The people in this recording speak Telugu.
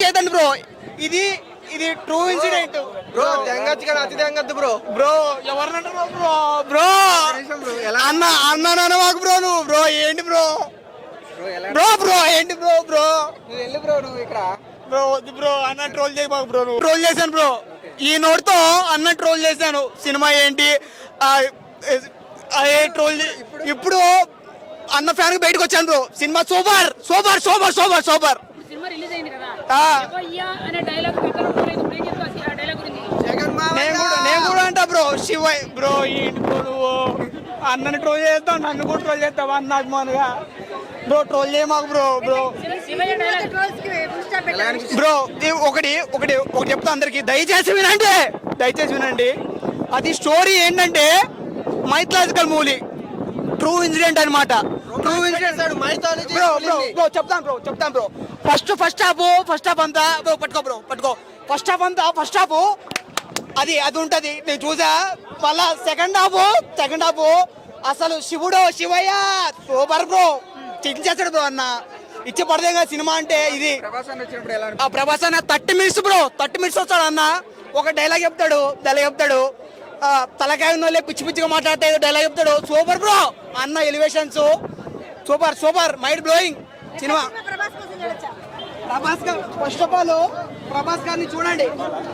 చేద్దండి బ్రో. ఇది ఇది ట్రూ ఇన్సిడెంట్ బ్రో. తెంగచ్చు కానీ అతి తెంగద్దు బ్రో. బ్రో ఎవరినంటారు బ్రో? బ్రో అన్న అన్న మాకు బ్రో. నువ్వు బ్రో ఏంటి బ్రో? బ్రో బ్రో ఏంటి బ్రో? బ్రో నువ్వు వెళ్ళి బ్రో. నువ్వు ఇక్కడ బ్రో వద్దు బ్రో. అన్న ట్రోల్ చేయి మాకు బ్రో. నువ్వు ట్రోల్ చేశాను బ్రో. ఈ నోట్తో అన్న ట్రోల్ చేశాను. సినిమా ఏంటి అదే ట్రోల్. ఇప్పుడు అన్న ఫ్యాన్ కి బయటకు వచ్చాను bro. Cinema super super super super super. Cinema release అయింది కదా, అనే డైలాగ్ నేను కూడా అంటా బ్రో. శివ బ్రో ఏంటి బ్రో నువ్వు? అన్నని ట్రోల్ చేస్తావు, నన్ను కూడా ట్రోల్ చేస్తావు అన్న అభిమానుగా. బ్రో ట్రోల్ చేయ మాకు బ్రో. బ్రో బ్రో ఒకటి ఒకటి ఒకటి చెప్తా అందరికి, దయచేసి వినండి, దయచేసి వినండి. అది స్టోరీ ఏంటంటే మైథలాజికల్ మూవీ, ట్రూ ఇన్సిడెంట్ అనమాట. True incident bro. Bro bro చెప్తాను బ్రో. ఫస్ట్ హాఫ్ అంతా బ్రో పట్టుకో. ఫస్ట్ హాఫ్ అది ఉంటది, నేను చూసా. మళ్ళా సెకండ్ హాఫ్ అసలు శివయ్య సూపర్ బ్రో. చేస్తాడు బ్రో అన్న. ఇచ్చే పడదే కదా సినిమా అంటే. ఇది ప్రభాస్ అన్న 30 minutes బ్రో. 30 minutes వస్తాడు అన్న. ఒక డైలాగ్ చెప్తాడు తలకాయ ఉన్నోళ్ళే పిచ్చి పిచ్చిగా మాట్లాడితే డైలాగ్ చెప్తాడు. సూపర్ బ్రో అన్న. Elevations super mind blowing cinema. First of all Prabhas గారిని చూడండి.